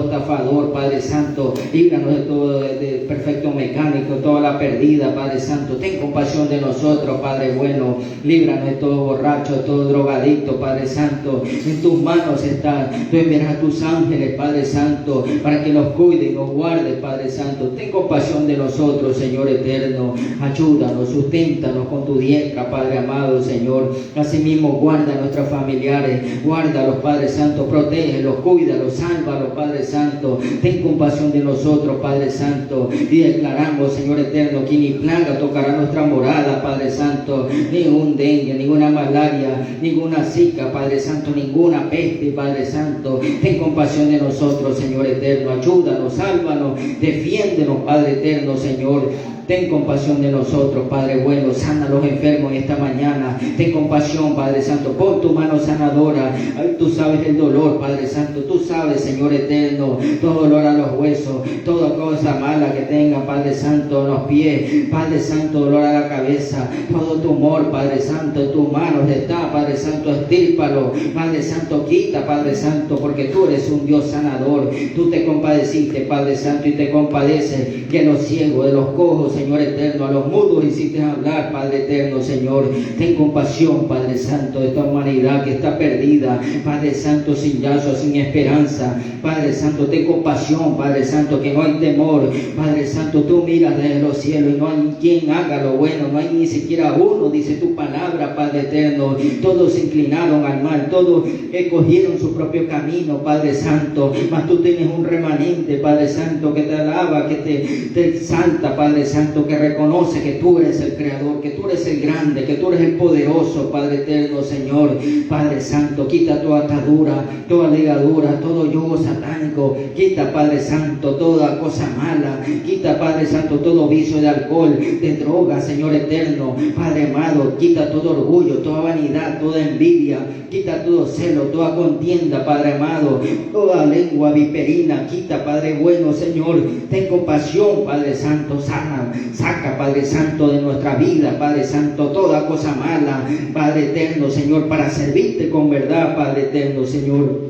estafador, Padre Santo. Líbranos de todo de perfecto mecánico, toda la perdida, Padre Santo. Ten compasión de nosotros, Padre bueno. Líbranos de todo borracho, de todo drogadicto, Padre Santo. En tus manos está. Tú enviarás a tus ángeles, Padre Santo, para que nos cuide y nos guarde, Padre Santo. Ten compasión de nosotros, Señor eterno. Ayúdanos, susténtanos con tu diestra, Padre amado, Señor. Asimismo, guarda a nuestros familiares, guárdalos, Padre Santo, protégelos, cuídalos, sálvalos, Padre Santo. Ten compasión de nosotros, Padre Santo. Y declaramos, Señor eterno, que ni plaga tocará nuestra morada, Padre Santo. Ningún dengue, ninguna malaria, ninguna zika, Padre Santo, ninguna peste, Padre Santo. Ten compasión de nosotros, Señor eterno. Ayúdanos, sálvanos, defiéndenos, Padre eterno, Señor. Ten compasión de nosotros, Padre bueno. Sana a los enfermos en esta mañana. Ten compasión, Padre Santo. Pon tu mano sanadora. Ay, tú sabes el dolor, Padre Santo. Tú sabes, Señor eterno, todo dolor a los huesos, toda cosa mala que tenga, Padre Santo, en los pies. Padre Santo, dolor a la cabeza, todo tumor, Padre Santo, en tus manos está, Padre Santo. Estírpalo, Padre Santo. Quita, Padre Santo, porque tú eres un Dios sanador. Tú te compadeciste, Padre Santo, y te compadeces de los ciegos, de los cojos, Señor eterno, a los mudos hiciste hablar, Padre eterno, Señor. Ten compasión, Padre Santo, de esta humanidad que está perdida, Padre Santo, sin yazo, sin esperanza. Padre Santo, ten compasión, Padre Santo, que no hay temor. Padre Santo, tú miras desde los cielos y no hay quien haga lo bueno, no hay ni siquiera uno, dice tu palabra, Padre eterno. Todos se inclinaron al mal, todos escogieron su propio camino, Padre Santo. Mas tú tienes un remanente, Padre Santo, que te alaba, que te exalta, Padre Santo, que reconoce que tú eres el Creador, que tú eres el grande, que tú eres el poderoso, Padre eterno, Señor. Padre Santo, quita toda atadura, toda ligadura, todo yugo satánico. Quita, Padre Santo, toda cosa mala. Quita, Padre Santo, todo vicio de alcohol, de droga, Señor eterno. Padre amado, quita todo orgullo, toda vanidad, toda envidia. Quita todo celo, toda contienda, Padre amado, toda lengua viperina. Quita, Padre bueno, Señor. Ten compasión, Padre Santo. Sana, saca, Padre Santo, de nuestra vida, Padre Santo, toda cosa mala, Padre eterno, Señor, para servirte con verdad, Padre eterno, Señor.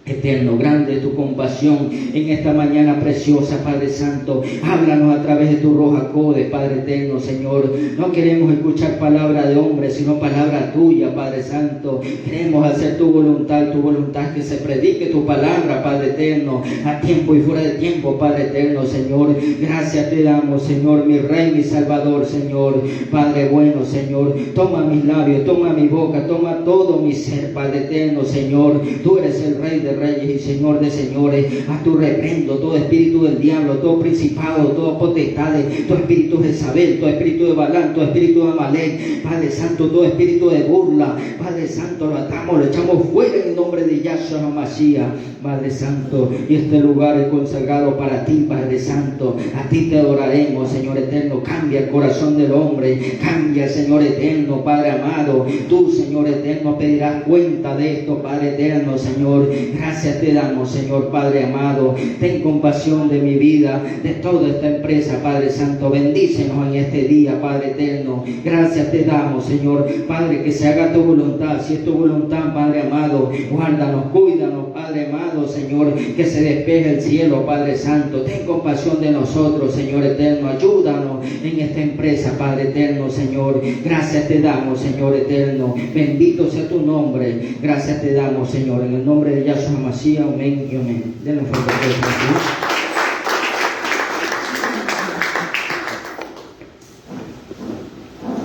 Eterno, grande es tu compasión en esta mañana preciosa, Padre Santo. Háblanos a través de tu roja code, Padre eterno, Señor. No queremos escuchar palabra de hombre, sino palabra tuya, Padre Santo. Queremos hacer tu voluntad, que se predique tu palabra, Padre eterno, a tiempo y fuera de tiempo, Padre eterno, Señor. Gracias te damos, Señor, mi Rey, mi Salvador, Señor. Padre bueno, Señor. Toma mis labios, toma mi boca, toma todo mi ser, Padre eterno, Señor. Tú eres el Rey de Reyes y Señor de señores. A tu reprendo todo espíritu del diablo, todo principado, todo potestades, todo espíritu de Jezabel, todo espíritu de Balán, todo espíritu de Amalek, Padre Santo, todo espíritu de burla, Padre Santo, lo atamos, lo echamos fuera en el nombre de Yahshua HaMashiach, Padre Santo. Y este lugar es consagrado para ti, Padre Santo. A ti te adoraremos, Señor eterno. Cambia el corazón del hombre, cambia, Señor eterno, Padre amado. Tú, Señor eterno, pedirás cuenta de esto, Padre eterno, Señor. Gracias te damos, Señor Padre amado. Ten compasión de mi vida, de toda esta empresa, Padre Santo. Bendícenos en este día, Padre eterno. Gracias te damos, Señor Padre, que se haga tu voluntad. Si es tu voluntad, Padre amado, guárdanos, cuídanos, Padre amado, Señor. Que se despeje el cielo, Padre Santo. Ten compasión de nosotros, Señor eterno. Ayúdanos en esta empresa, Padre eterno, Señor. Gracias te damos, Señor eterno. Bendito sea tu nombre. Gracias te damos, Señor, en el nombre de Yahshua HaMashiach, amén y amén. Denle un fuerte aplauso a Jesús.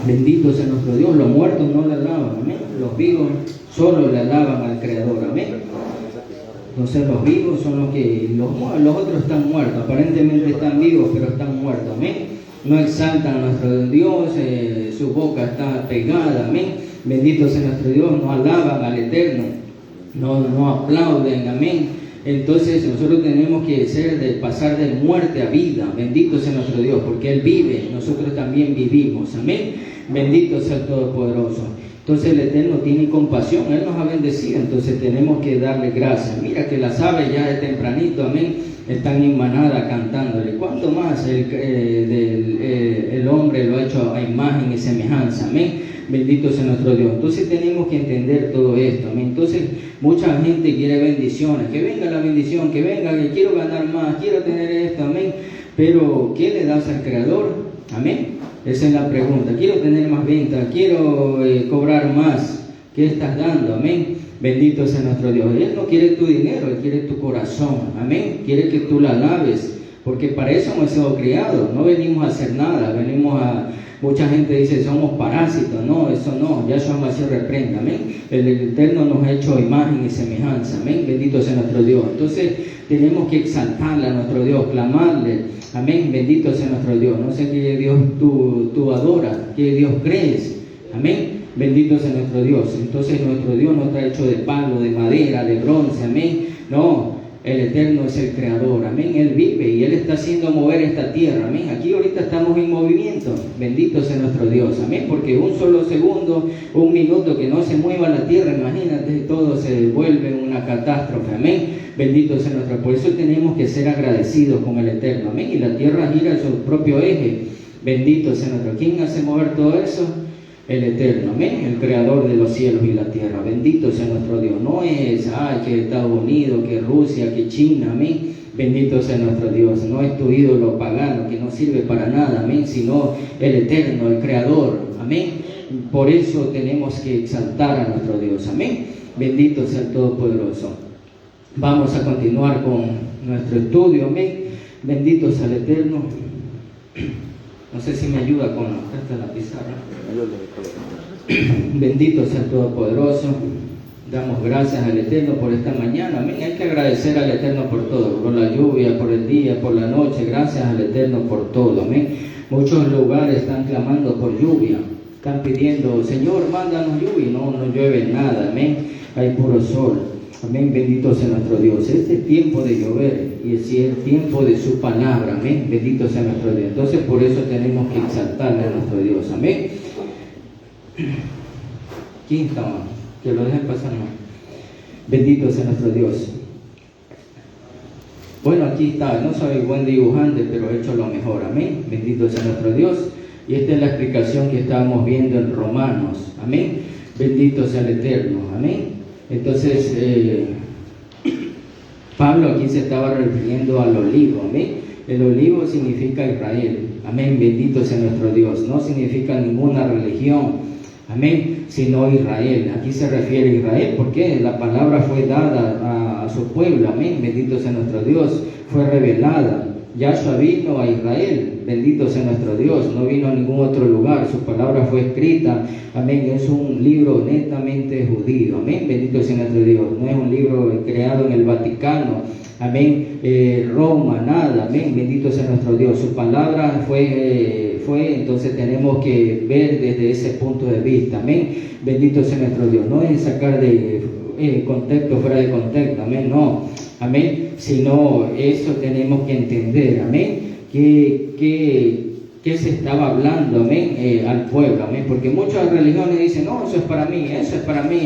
Bendito sea nuestro Dios. Los muertos no le alaban, amén. Los vivos solo le alaban al Creador, amén. Entonces los vivos son los que, los otros están muertos, aparentemente están vivos, pero están muertos, amén. No exaltan a nuestro Dios, su boca está pegada, amén. Bendito sea nuestro Dios, no alaban al Eterno, no aplauden, amén. Entonces nosotros tenemos que pasar de muerte a vida. Bendito sea nuestro Dios, porque Él vive, nosotros también vivimos, amén. Bendito sea el Todopoderoso. Entonces el Eterno tiene compasión, Él nos ha bendecido, entonces tenemos que darle gracias. Mira que las aves ya de tempranito, amén, están en manada cantándole. ¿Cuánto más el hombre lo ha hecho a imagen y semejanza? Amén. Bendito sea nuestro Dios. Entonces tenemos que entender todo esto, amén. Entonces mucha gente quiere bendiciones, que venga la bendición, que venga, que quiero ganar más, quiero tener esto, amén. Pero ¿qué le das al Creador? Amén. Esa es la pregunta. Quiero tener más ventas, quiero cobrar más. ¿Qué estás dando? Amén. Bendito sea nuestro Dios. Él no quiere tu dinero, Él quiere tu corazón. Amén. Quiere que tú la laves, porque para eso hemos sido criados. No venimos a hacer nada, venimos a... Mucha gente dice, somos parásitos. No, eso no. Yahshua Mashiach reprenda. Amén. El Eterno nos ha hecho imagen y semejanza. Amén. Bendito sea nuestro Dios. Entonces, tenemos que exaltarle a nuestro Dios, clamarle. Amén. Bendito sea nuestro Dios. No sé qué Dios tú adoras, qué Dios crees. Amén. Bendito sea nuestro Dios. Entonces nuestro Dios no está hecho de palo, de madera, de bronce. Amén. No, el Eterno es el Creador. Amén. Él vive y Él está haciendo mover esta tierra. Amén. Aquí ahorita estamos en movimiento. Bendito sea nuestro Dios. Amén. Porque un solo segundo, un minuto que no se mueva la tierra, imagínate, todo se vuelve una catástrofe. Amén. Bendito sea nuestro. Por eso tenemos que ser agradecidos con el Eterno. Amén. Y la tierra gira en su propio eje. Bendito sea nuestro. ¿Quién hace mover todo eso? El Eterno, amén, el Creador de los cielos y la tierra. Bendito sea nuestro Dios. No es, que Estados Unidos, que Rusia, que China, amén. Bendito sea nuestro Dios. No es tu ídolo pagano que no sirve para nada, amén, sino el Eterno, el Creador, amén. Por eso tenemos que exaltar a nuestro Dios, amén. Bendito sea el Todopoderoso. Vamos a continuar con nuestro estudio, amén. Bendito sea el Eterno. No sé si me ayuda con la pizarra. Bendito sea el Todopoderoso. Damos gracias al Eterno por esta mañana. Amén. Hay que agradecer al Eterno por todo, por la lluvia, por el día, por la noche. Gracias al Eterno por todo. Amén. Muchos lugares están clamando por lluvia. Están pidiendo, Señor, mándanos lluvia. No llueve nada. Amén. Hay puro sol. Amén. Bendito sea nuestro Dios. Este es tiempo de llover y es el tiempo de su palabra. Amén. Bendito sea nuestro Dios. Entonces por eso tenemos que exaltarle a nuestro Dios. Amén. ¿Quién está mal? Que lo dejen pasar mal. Bendito sea nuestro Dios. Bueno, aquí está. No soy buen dibujante, pero he hecho lo mejor. Amén. Bendito sea nuestro Dios. Y esta es la explicación que estábamos viendo en Romanos. Amén. Bendito sea el Eterno. Amén. Entonces, Pablo aquí se estaba refiriendo al olivo, amén. El olivo significa Israel, amén. Bendito sea nuestro Dios. No significa ninguna religión, amén, sino Israel. Aquí se refiere a Israel porque la palabra fue dada a su pueblo, amén. Bendito sea nuestro Dios. Fue revelada. Yahshua vino a Israel, bendito sea nuestro Dios, no vino a ningún otro lugar, su palabra fue escrita, amén, es un libro netamente judío, amén, bendito sea nuestro Dios, no es un libro creado en el Vaticano, amén, Roma, nada, amén, bendito sea nuestro Dios, su palabra fue, entonces tenemos que ver desde ese punto de vista, amén, bendito sea nuestro Dios, no es sacar de contexto fuera de contexto, amén, no, amén, sino eso tenemos que entender, amén, que se estaba hablando, amén, al pueblo, amén, porque muchas religiones dicen, no, eso es para mí,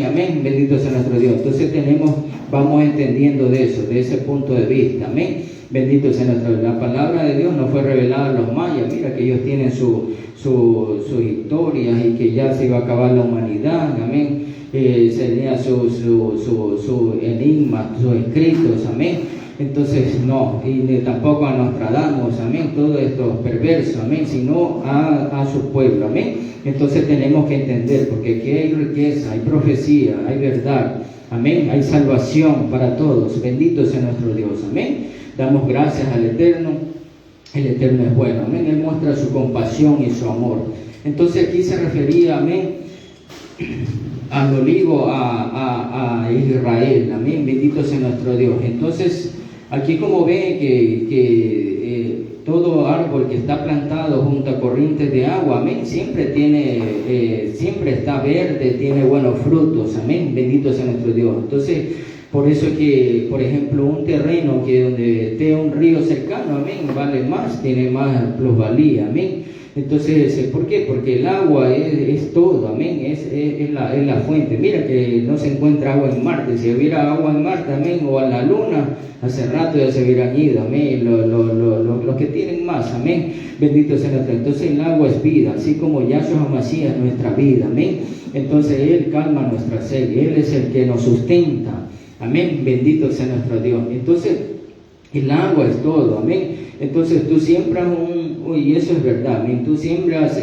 amén, bendito sea nuestro Dios. Entonces vamos entendiendo de eso, de ese punto de vista, amén, bendito sea nuestro Dios. La palabra de Dios no fue revelada a los mayas, mira que ellos tienen sus historias y que ya se iba a acabar la humanidad, amén, sería su enigma, sus escritos, amén. Entonces no, y tampoco a Nostradamus, amén, todo esto perverso, amén, sino a su pueblo, amén. Entonces tenemos que entender, porque aquí hay riqueza, hay profecía, hay verdad, amén, hay salvación para todos, bendito sea nuestro Dios, amén. Damos gracias al Eterno, el Eterno es bueno, amén, Él muestra su compasión y su amor. Entonces aquí se refería, amén, al olivo, a Israel, amén, bendito sea nuestro Dios. Entonces aquí como ven que todo árbol que está plantado junto a corrientes de agua, amén, siempre está verde, tiene buenos frutos, amén, bendito sea nuestro Dios. Entonces, por eso es que, por ejemplo, un terreno que donde esté un río cercano, amén, vale más, tiene más plusvalía, amén. Entonces, ¿por qué? Porque el agua es todo, amén, es la fuente. Mira que no se encuentra agua en Marte. Si hubiera agua en Marte, amén, o en la Luna, hace rato ya se hubieran ido, amén, los que tienen más, amén, bendito sea nuestro. Entonces el agua es vida, así como Yahshua Hamashiach es nuestra vida, amén. Entonces Él calma nuestra sed, Él es el que nos sustenta, amén, bendito sea nuestro Dios. Entonces el agua es todo, amén. Entonces tú siembras y eso es verdad, amén, tú siembras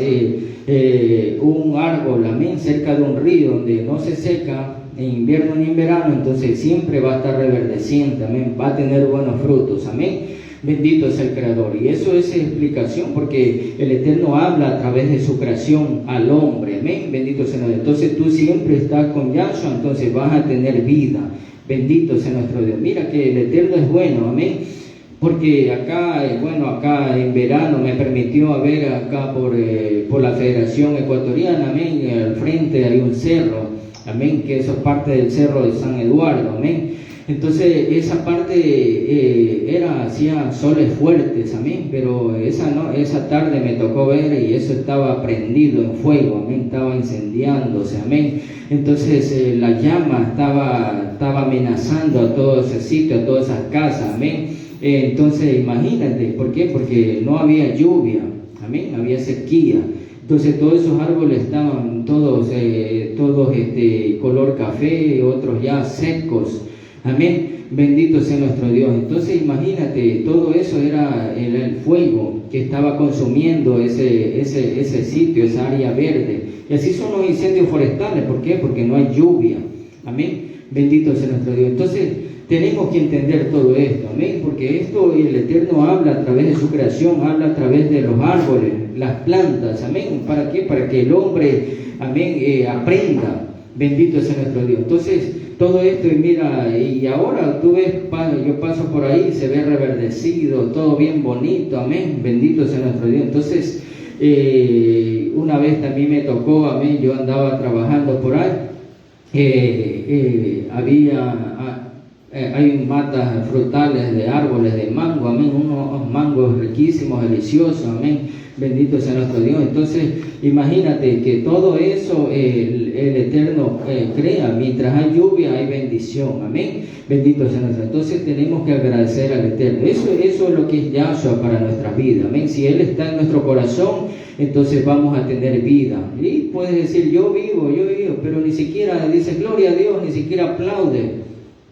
un árbol, amén, cerca de un río donde no se seca en invierno ni en verano, entonces siempre va a estar reverdeciente, amén, va a tener buenos frutos, amén, bendito es el Creador. Y eso es explicación porque el Eterno habla a través de su creación al hombre, amén, bendito sea Dios. Entonces tú siempre estás con Yahshua, entonces vas a tener vida, bendito sea nuestro Dios. Mira que el Eterno es bueno, amén. Porque acá, acá en verano me permitió ver acá por la Federación Ecuatoriana, amén, al frente hay un cerro, amén, que eso es parte del cerro de San Eduardo, amén. Entonces esa parte hacía soles fuertes, amén, pero esa tarde me tocó ver y eso estaba prendido en fuego, amén, estaba incendiándose, amén. Entonces la llama estaba amenazando a todo ese sitio, a todas esas casas, amén. Entonces imagínate, ¿por qué? Porque no había lluvia, amén, había sequía. Entonces todos esos árboles estaban todos color café, otros ya secos, amén, bendito sea nuestro Dios. Entonces imagínate, todo eso era el fuego que estaba consumiendo ese sitio, esa área verde. Y así son los incendios forestales, ¿por qué? Porque no hay lluvia, amén, bendito sea nuestro Dios. Entonces tenemos que entender todo esto, amén, porque esto el Eterno habla a través de su creación, habla a través de los árboles, las plantas, amén. ¿Para qué? Para que el hombre, amén, aprenda, bendito sea nuestro Dios. Entonces, todo esto, y mira, y ahora tú ves, yo paso por ahí, se ve reverdecido, todo bien bonito, amén, bendito sea nuestro Dios. Entonces, una vez también me tocó, amén, yo andaba trabajando por ahí, hay matas frutales de árboles de mango, amén, unos mangos riquísimos, deliciosos, amén, bendito sea nuestro Dios. Entonces imagínate que todo eso el Eterno crea, mientras hay lluvia hay bendición, amén, bendito sea nuestro Dios. Entonces tenemos que agradecer al Eterno, eso es lo que es Yahshua para nuestra vida, amén. Si Él está en nuestro corazón, entonces vamos a tener vida. Y puedes decir, yo vivo, pero ni siquiera dices gloria a Dios, ni siquiera aplaude.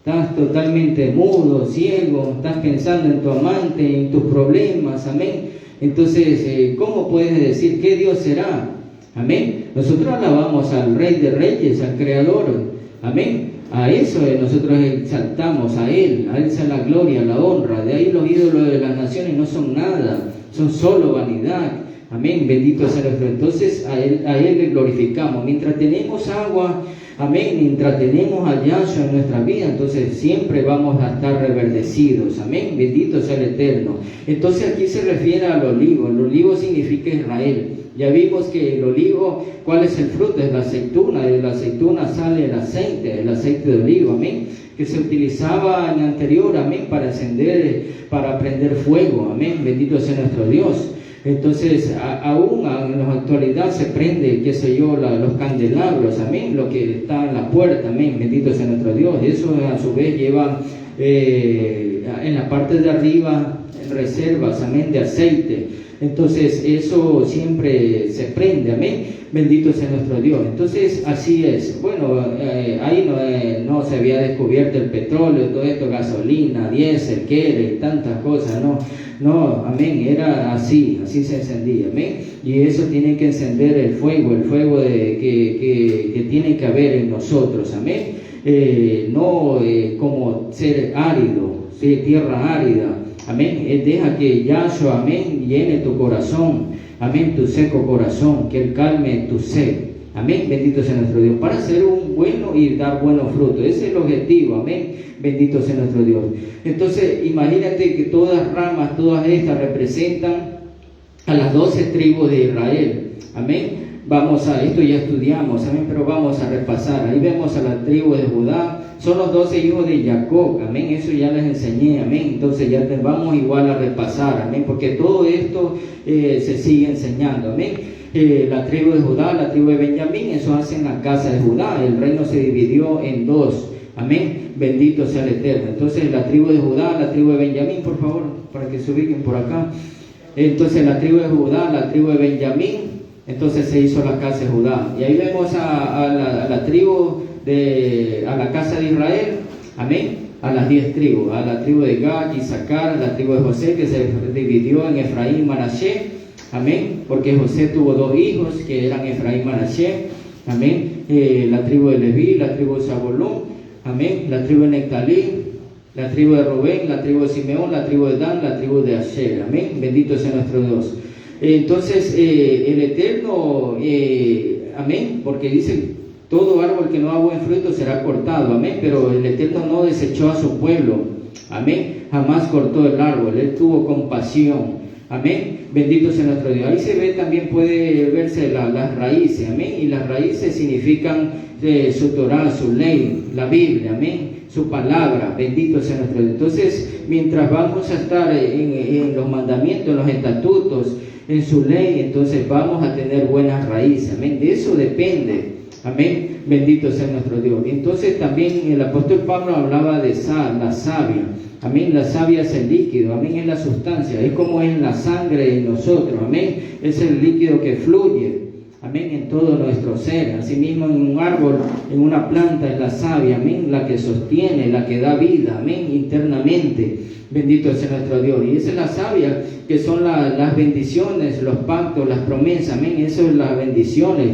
Estás totalmente mudo, ciego, estás pensando en tu amante, en tus problemas, amén. Entonces, ¿cómo puedes decir qué Dios será? Amén. Nosotros alabamos al Rey de Reyes, al Creador, amén. A eso nosotros exaltamos, a Él sea la gloria, la honra. De ahí los ídolos de las naciones no son nada, son solo vanidad. Amén, bendito sea nuestro. Entonces a él le glorificamos. Mientras tenemos agua, amén, mientras tenemos a Yahshua en nuestra vida, entonces siempre vamos a estar reverdecidos. Amén, bendito sea el Eterno. Entonces aquí se refiere al olivo. El olivo significa Israel. Ya vimos que el olivo, ¿cuál es el fruto? Es la aceituna. De la aceituna sale el aceite de olivo, amén, que se utilizaba en anterior, amén, para encender, para prender fuego, amén, bendito sea nuestro Dios. Entonces, aún en la actualidad se prende, qué sé yo, los candelabros, amén, lo que está en la puerta, amén, bendito sea nuestro Dios. Eso a su vez lleva en la parte de arriba reservas, amén, de aceite. Entonces, eso siempre se prende, amén, bendito sea nuestro Dios. Entonces, así es. Bueno, ahí no se había descubierto el petróleo, todo esto, gasolina, diésel, y tantas cosas, no, amén, era así se encendía, amén. Y eso tiene que encender el fuego que tiene que haber en nosotros, amén. No como ser árido, ¿sí? Tierra árida, amén. Deja que Yahshua, amén, llene tu corazón, amén, tu seco corazón, que Él calme tu sed, amén, bendito sea nuestro Dios, para ser un bueno y dar buenos frutos. Ese es el objetivo, amén, bendito sea nuestro Dios. Entonces imagínate que todas ramas, todas estas representan a las 12 tribus de Israel, amén. Esto ya estudiamos, amén, pero vamos a repasar. Ahí vemos a la tribu de Judá, son los 12 hijos de Jacob, amén, eso ya les enseñé, amén, entonces ya vamos igual a repasar, amén, porque todo esto se sigue enseñando, amén. La tribu de Judá, la tribu de Benjamín, eso hacen la casa de Judá, el reino se dividió en dos, amén, bendito sea el Eterno. Entonces la tribu de Judá, la tribu de Benjamín, por favor, para que se ubiquen por acá. Entonces la tribu de Judá, la tribu de Benjamín, entonces se hizo la casa de Judá. Y ahí vemos a la tribu a la casa de Israel, amén, a las 10 tribus, a la tribu de Gad, Isaacar, la tribu de José, que se dividió en Efraín y Manasés, amén, porque José tuvo 2 hijos que eran Efraín y Manasés, amén, la tribu de Leví, la tribu de Zabulón, amén, la tribu de Neftalí, la tribu de Rubén, la tribu de Simeón, la tribu de Dan, la tribu de Asher, amén, bendito sea nuestro Dios. Entonces el Eterno, amén, porque dice, todo árbol que no da buen fruto será cortado, amén, pero el Eterno no desechó a su pueblo, amén, jamás cortó el árbol, Él tuvo compasión, amén, bendito sea nuestro Dios. Ahí se ve, también puede verse las raíces, amén, y las raíces significan su Torah, su ley, la Biblia, amén, su palabra, bendito sea nuestro Dios. Entonces, mientras vamos a estar en los mandamientos, en los estatutos, en su ley, entonces vamos a tener buenas raíces, amén, de eso depende, amén, bendito sea nuestro Dios. Entonces también el apóstol Pablo hablaba de la savia, amén, la savia es el líquido, amén, es la sustancia, es como es la sangre en nosotros, amén, es el líquido que fluye, amén, en todo nuestro ser. Asimismo, en un árbol, en una planta, es la savia, amén, la que sostiene, la que da vida, amén, internamente, bendito sea nuestro Dios. Y esa es la savia, que son las bendiciones, los pactos, las promesas, amén, eso es las bendiciones,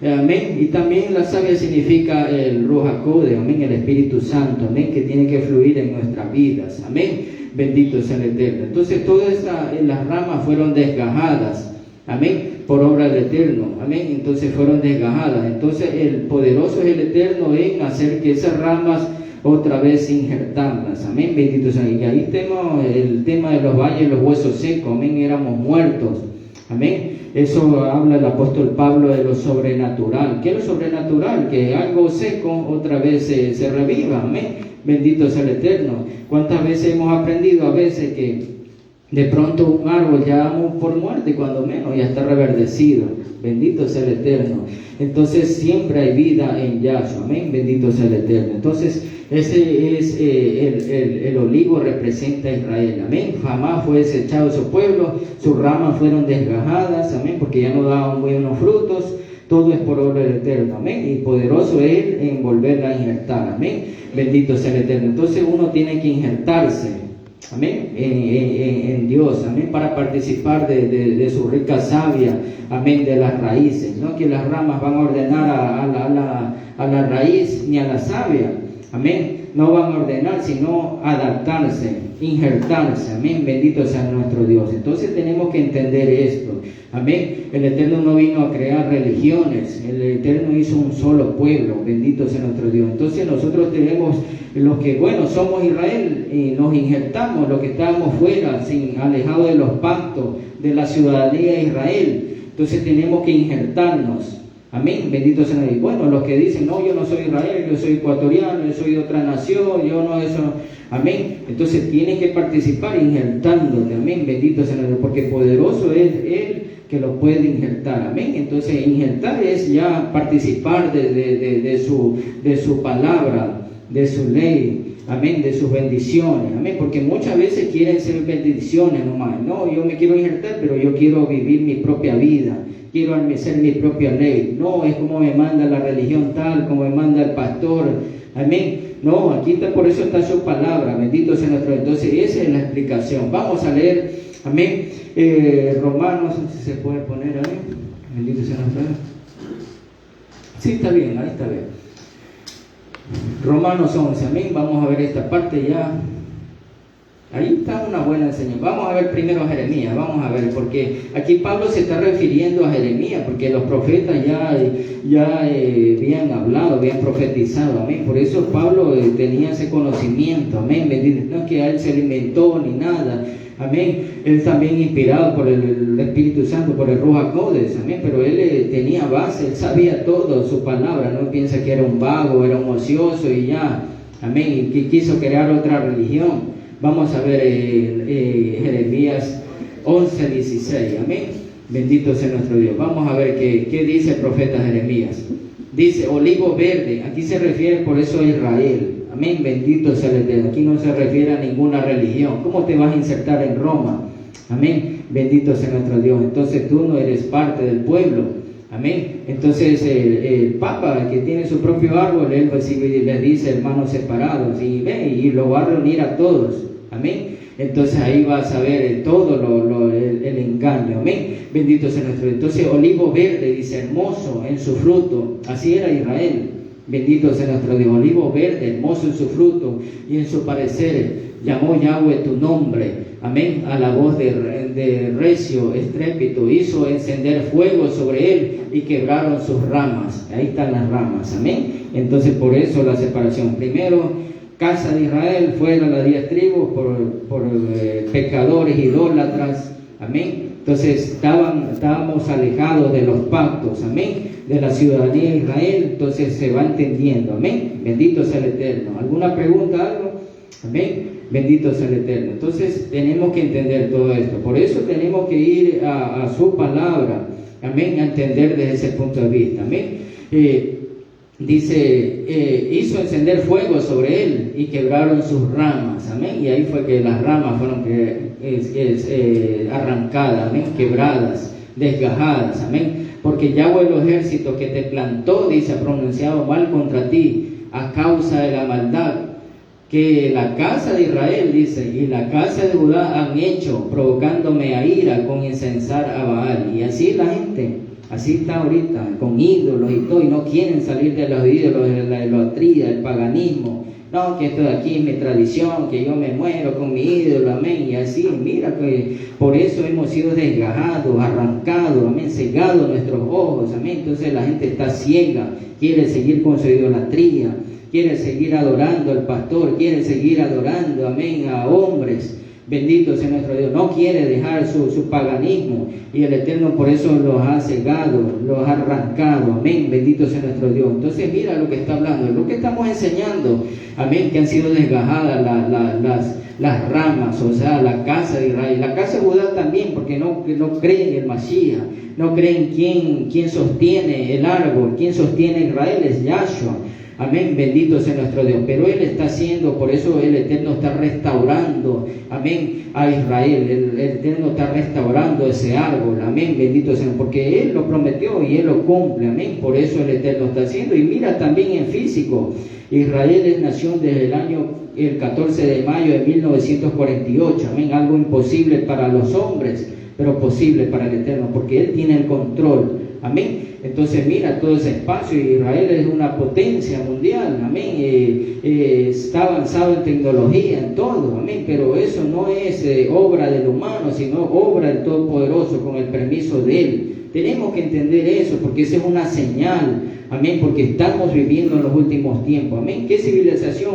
amén. Y también la savia significa el Ruach HaKodesh, amén, el Espíritu Santo, amén, que tiene que fluir en nuestras vidas, amén, bendito sea el Eterno. Entonces todas las ramas fueron desgajadas, amén, por obra del Eterno, amén, entonces fueron desgajadas. Entonces el poderoso es el Eterno en hacer que esas ramas otra vez injertarlas, amén, bendito sea. Y ahí tenemos el tema de los valles, los huesos secos, amén, éramos muertos, amén. Eso habla el apóstol Pablo de lo sobrenatural. ¿Qué es lo sobrenatural? Que algo seco otra vez se reviva, amén, bendito sea el Eterno. ¿Cuántas veces hemos aprendido a veces que de pronto un árbol ya damos por muerte, cuando menos ya está reverdecido? Bendito sea el Eterno. Entonces siempre hay vida en Yahshua, amén, bendito sea el Eterno. Entonces ese es el olivo, representa a Israel, amén. Jamás fue desechado su pueblo, sus ramas fueron desgajadas, amén, porque ya no daban buenos frutos. Todo es por obra del Eterno, amén, y poderoso es Él en volverla a injertar, amén, bendito sea el Eterno. Entonces uno tiene que injertarse, amén, en Dios, amén, para participar de su rica savia, amén, de las raíces, no que las ramas van a ordenar a la raíz ni a la savia, amén, no van a ordenar, sino adaptarse, injertarse, amén, bendito sea nuestro Dios. Entonces tenemos que entender esto, amén. El Eterno no vino a crear religiones, el Eterno hizo un solo pueblo, bendito sea nuestro Dios. Entonces nosotros tenemos, los que, bueno, somos Israel, y nos injertamos, los que estábamos fuera, alejados de los pactos, de la ciudadanía de Israel. Entonces tenemos que injertarnos, amén, bendito sea Dios. Bueno, los que dicen, no, yo no soy Israel, yo soy ecuatoriano, yo soy de otra nación, yo no eso, amén. Entonces tienes que participar injertándote, amén, bendito sea Dios, porque poderoso es Él que lo puede injertar, amén. Entonces injertar es ya participar de su palabra, de su ley, amén, de sus bendiciones, amén, porque muchas veces quieren ser bendiciones nomás. No, yo me quiero injertar, pero yo quiero vivir mi propia vida, quiero hacer mi propia ley. No, es como me manda la religión tal, como me manda el pastor, amén. No, aquí está, por eso está su palabra, bendito sea nuestro. Entonces esa es la explicación. Vamos a leer, amén, Romanos, si se puede poner ahí, bendito sea nuestro. Sí, está bien, ahí está bien. Romanos 11, amén. Vamos a ver esta parte ya. Ahí está una buena enseñanza. Vamos a ver primero a Jeremías, vamos a ver, porque aquí Pablo se está refiriendo a Jeremías, porque los profetas ya habían hablado, habían profetizado, amén. Por eso Pablo tenía ese conocimiento, amén. No es que a él se le inventó ni nada, amén. Él también inspirado por el Espíritu Santo, por el Ruach HaKodesh, amén. Pero él tenía base, él sabía todo, su palabra. No piensa que era un vago, era un ocioso y ya, amén, y que quiso crear otra religión. Vamos a ver Jeremías 11:16, amén. Bendito sea nuestro Dios. Vamos a ver qué dice el profeta Jeremías. Dice, olivo verde, aquí se refiere por eso a Israel, amén, bendito sea el Eterno. Aquí no se refiere a ninguna religión. ¿Cómo te vas a insertar en Roma? Amén, bendito sea nuestro Dios. Entonces tú no eres parte del pueblo, amén. Entonces el Papa, que tiene su propio árbol, él les dice hermanos separados, y ven, y lo va a reunir a todos, amén. Entonces ahí vas a ver todo el engaño, amén, bendito sea nuestro Dios. Entonces olivo verde, dice, hermoso en su fruto, así era Israel, bendito sea nuestro Dios. Olivo verde, hermoso en su fruto y en su parecer, llamó Yahweh tu nombre, amén, a la voz de recio estrépito, hizo encender fuego sobre él y quebraron sus ramas. Ahí están las ramas, amén. Entonces por eso la separación. Primero, casa de Israel, fuera las 10 tribus por pecadores, idólatras, amén. Entonces estábamos alejados de los pactos, amén, de la ciudadanía de Israel. Entonces se va entendiendo, amén, bendito sea el Eterno. ¿Alguna pregunta, algo? Amén, bendito sea el Eterno. Entonces tenemos que entender todo esto, por eso tenemos que ir a su palabra, amén, a entender desde ese punto de vista, amén. Dice, hizo encender fuego sobre él y quebraron sus ramas, amén, y ahí fue que las ramas fueron arrancadas, amén, quebradas, desgajadas, amén, porque Yahweh los ejércitos que te plantó, dice, ha pronunciado mal contra ti a causa de la maldad que la casa de Israel, dice, y la casa de Judá han hecho, provocándome a ira con incensar a Baal. Y así la gente, así está ahorita, con ídolos y todo, y no quieren salir de los ídolos, de la idolatría, del paganismo. No, que esto de aquí es mi tradición, que yo me muero con mi ídolo, amén. Y así, mira que por eso hemos sido desgajados, arrancados, amén, cegados nuestros ojos, amén. Entonces la gente está ciega, quiere seguir con su idolatría, quiere seguir adorando al pastor, quiere seguir adorando, amén, a hombres. Bendito sea nuestro Dios. No quiere dejar su paganismo, y el Eterno por eso los ha cegado, los ha arrancado, amén, bendito sea nuestro Dios. Entonces mira lo que está hablando, es lo que estamos enseñando, amén, que han sido desgajadas las ramas, o sea, la casa de Israel, la casa de Judá también, porque no creen en el Mashiach, no creen quién sostiene el árbol, quién sostiene Israel, es Yahshua. Amén, bendito sea nuestro Dios. Pero Él está haciendo, por eso el Eterno está restaurando, amén, a Israel. El Eterno está restaurando ese árbol, amén, bendito sea, porque Él lo prometió y Él lo cumple, amén. Por eso el Eterno está haciendo. Y mira también en físico, Israel es nación desde el 14 de mayo de 1948, amén. Algo imposible para los hombres, pero posible para el Eterno, porque Él tiene el control, amén. Entonces mira todo ese espacio, y Israel es una potencia mundial, amén, está avanzado en tecnología, en todo, amén, pero eso no es obra del humano, sino obra del Todopoderoso con el permiso de Él. Tenemos que entender eso, porque esa es una señal, amén, porque estamos viviendo en los últimos tiempos, amén. ¿Qué civilización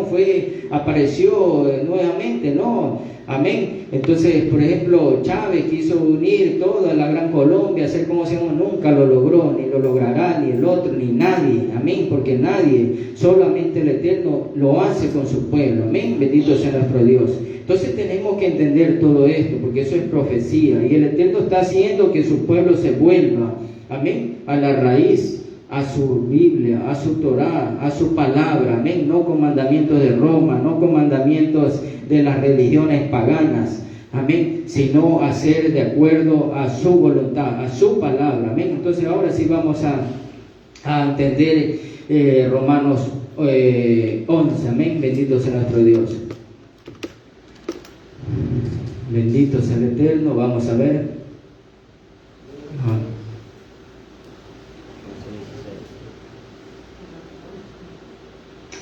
apareció nuevamente? No, amén. Entonces, por ejemplo, Chávez quiso unir toda la Gran Colombia, hacer como si nunca lo logró, ni lo logrará, ni el otro, ni nadie, amén, porque nadie, solamente el Eterno lo hace con su pueblo, amén, bendito sea nuestro Dios. Entonces tenemos que entender todo esto, porque eso es profecía, y el Eterno está haciendo que su pueblo se vuelva, amén, a la raíz, a su Biblia, a su Torá, a su palabra, amén, no con mandamientos de Roma, no con mandamientos de las religiones paganas, amén, sino hacer de acuerdo a su voluntad, a su palabra, amén. Entonces ahora sí vamos a entender Romanos 11, amén, bendito sea nuestro Dios. Bendito sea el Eterno. Vamos a ver.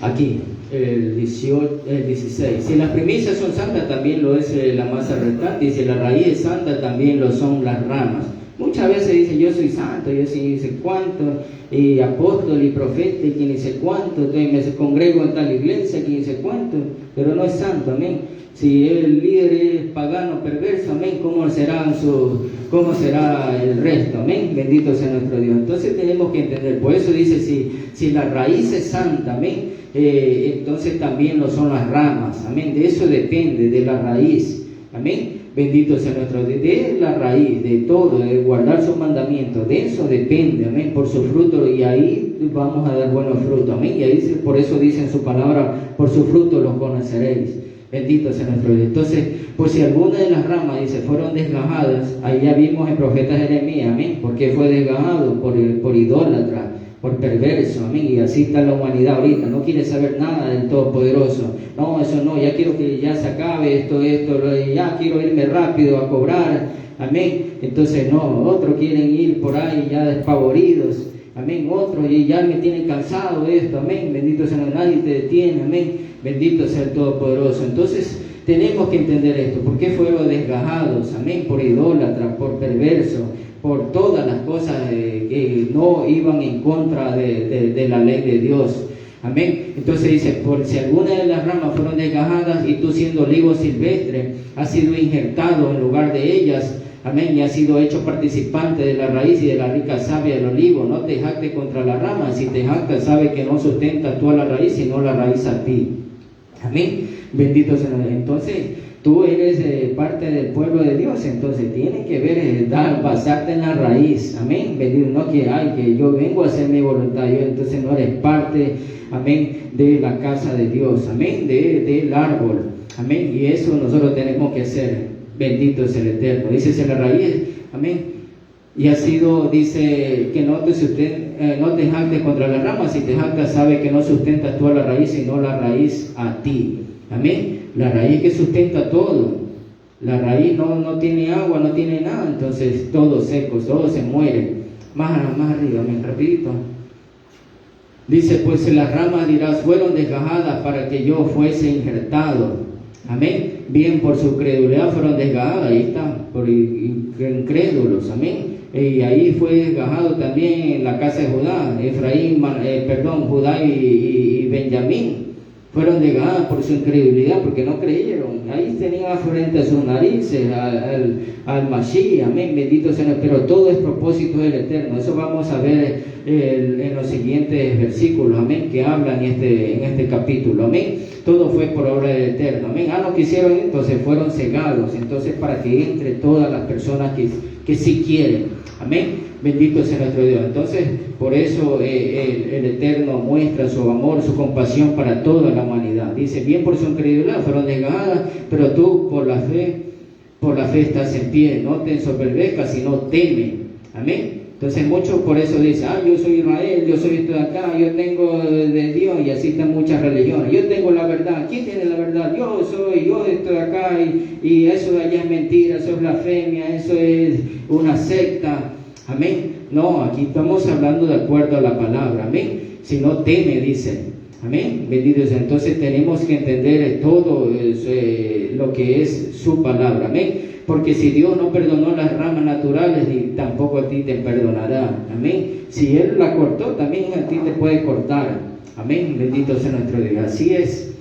Aquí, el 16. Si las primicias son santas, también lo es la masa restante. Y si la raíz es santa, también lo son las ramas. Muchas veces dicen, yo soy santo, yo sí ni sé cuánto, y apóstol y profeta, y quien ni sé cuánto, entonces me congrego en tal iglesia, quien ni sé cuánto, pero no es santo, amén. Si el líder es pagano, pagano, perverso, amén, ¿cómo será el resto? Amén, bendito sea nuestro Dios. Entonces tenemos que entender, por eso dice, si la raíz es santa, amén, entonces también lo son las ramas, amén, de eso depende, de la raíz, amén, bendito sea nuestro Dios, de la raíz, de todo, de guardar sus mandamientos, de eso depende, amén, por su fruto, y ahí vamos a dar buenos frutos, amén, y ahí por eso dice en su palabra, por su fruto los conoceréis, bendito sea nuestro Dios. Entonces, pues si alguna de las ramas, dice, fueron desgajadas, ahí ya vimos en profeta Jeremías, amén, porque fue desgajado por idólatra, por perverso, amén, y así está la humanidad ahorita, no quiere saber nada del Todopoderoso, no, eso no, ya quiero que ya se acabe esto, ya quiero irme rápido a cobrar, amén, entonces no, otros quieren ir por ahí ya despavoridos, amén, otros y ya me tienen cansado de esto, amén, bendito sea, nadie te detiene, amén, bendito sea el Todopoderoso. Entonces tenemos que entender esto, ¿por qué fueron desgajados? Amén, por idólatra, por perverso, por todas las cosas que no iban en contra de la ley de Dios. Amén. Entonces dice, por si alguna de las ramas fueron desgajadas y tú siendo olivo silvestre has sido injertado en lugar de ellas, amén, y has sido hecho participante de la raíz y de la rica savia del olivo, no te jactes contra la rama, si te jactas sabe que no sustenta tú a la raíz, sino la raíz a ti. Amén, bendito sea. Entonces tú eres parte del pueblo de Dios, entonces tienes que ver, basarte en la raíz, amén, bendito, no que yo vengo a hacer mi voluntad, entonces no eres parte, amén, de la casa de Dios, amén, del árbol, amén, y eso nosotros tenemos que hacer, bendito es el Eterno, dice la raíz, amén, y ha sido, dice, que no te jactes contra la rama, si te jactas sabe que no sustentas tú a la raíz, sino la raíz a ti, amén. La raíz que sustenta todo, la raíz no tiene agua, no tiene nada, entonces todo seco, todo se muere. Más arriba, amén, rapidito. Dice, pues las ramas dirás, fueron desgajadas para que yo fuese injertado. Amén. Bien, por su credulidad fueron desgajadas, ahí está, por incrédulos, amén. Y ahí fue desgajado también en la casa de Judá, Judá y Benjamín. Fueron desgajadas por su incredulidad, porque no creyeron. Ahí tenían frente a sus narices al Mashiach, amén, bendito sea, pero todo es propósito del Eterno. Eso vamos a ver en los siguientes versículos, amén, que hablan en este capítulo, amén. Todo fue por obra del Eterno, amén. No quisieron, entonces fueron cegados, entonces para que entre todas las personas que sí quieren, amén. Bendito sea nuestro Dios. Entonces, por eso el Eterno muestra su amor, su compasión para toda la humanidad. Dice, bien por su incredulidad fueron desgajadas, pero tú por la fe estás en pie. No te ensoberbezcas, sino teme. Amén. Entonces muchos por eso dicen, yo soy Israel, yo soy esto de acá, yo tengo de Dios, y así están muchas religiones. Yo tengo la verdad. ¿Quién tiene la verdad? Yo esto de acá, y eso de allá es mentira, eso es blasfemia, eso es una secta. Amén. No, aquí estamos hablando de acuerdo a la palabra. Amén. Si no teme, dice. Amén. Bendito sea. Entonces tenemos que entender todo lo que es su palabra. Amén. Porque si Dios no perdonó las ramas naturales, tampoco a ti te perdonará. Amén. Si Él la cortó, también a ti te puede cortar. Amén. Bendito sea nuestro Dios. Así es.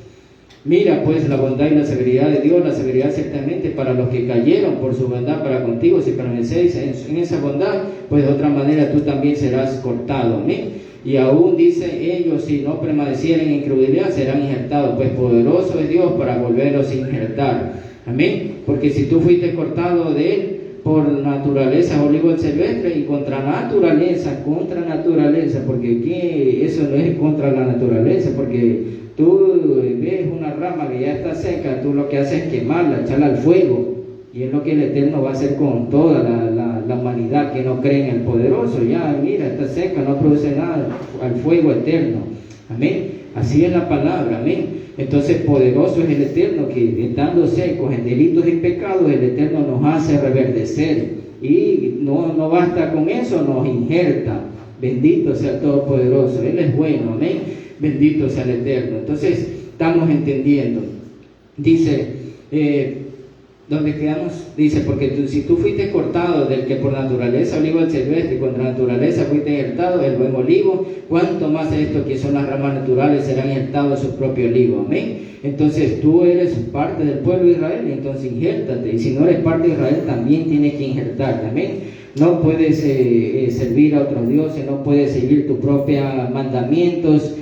Mira pues la bondad y la severidad de Dios, la severidad ciertamente para los que cayeron por su bondad para contigo, si permanecéis en esa bondad, pues de otra manera tú también serás cortado, amén. Y aún dice, ellos si no permanecieren en incredulidad serán injertados, pues poderoso es Dios para volverlos a injertar, amén. Porque si tú fuiste cortado de Él por naturaleza, olivo silvestre, y contra naturaleza, porque eso no es contra la naturaleza, porque tú ves una rama que ya está seca, tú lo que haces es quemarla, echarla al fuego, y es lo que el Eterno va a hacer con toda la humanidad que no cree en el poderoso. Ya, mira, está seca, no produce nada, al fuego eterno, amén. Así es la palabra, amén. Entonces poderoso es el Eterno, que estando secos en delitos y pecados, el Eterno nos hace reverdecer, y no basta con eso, nos injerta. Bendito sea el Todopoderoso, Él es bueno, amén. Bendito sea el Eterno. Entonces estamos entendiendo. Dice, ¿Dónde quedamos? Dice, porque si tú fuiste cortado del que por naturaleza olivo el silvestre, y con naturaleza fuiste injertado el buen olivo, ¿cuánto más estos que son las ramas naturales serán injertados en su propio olivo? Amén. Entonces tú eres parte del pueblo de Israel, entonces injértate. Y si no eres parte de Israel, también tienes que injertarte. Amén. No puedes servir a otros dioses, no puedes seguir tus propios mandamientos,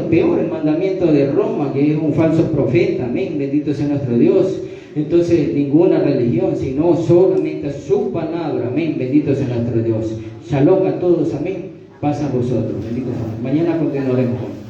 peor el mandamiento de Roma, que es un falso profeta. Amén. Bendito sea nuestro Dios. Entonces, ninguna religión, sino solamente su palabra. Amén. Bendito sea nuestro Dios. Shalom a todos. Amén. Paz a vosotros. Bendito sea. Mañana continuaremos.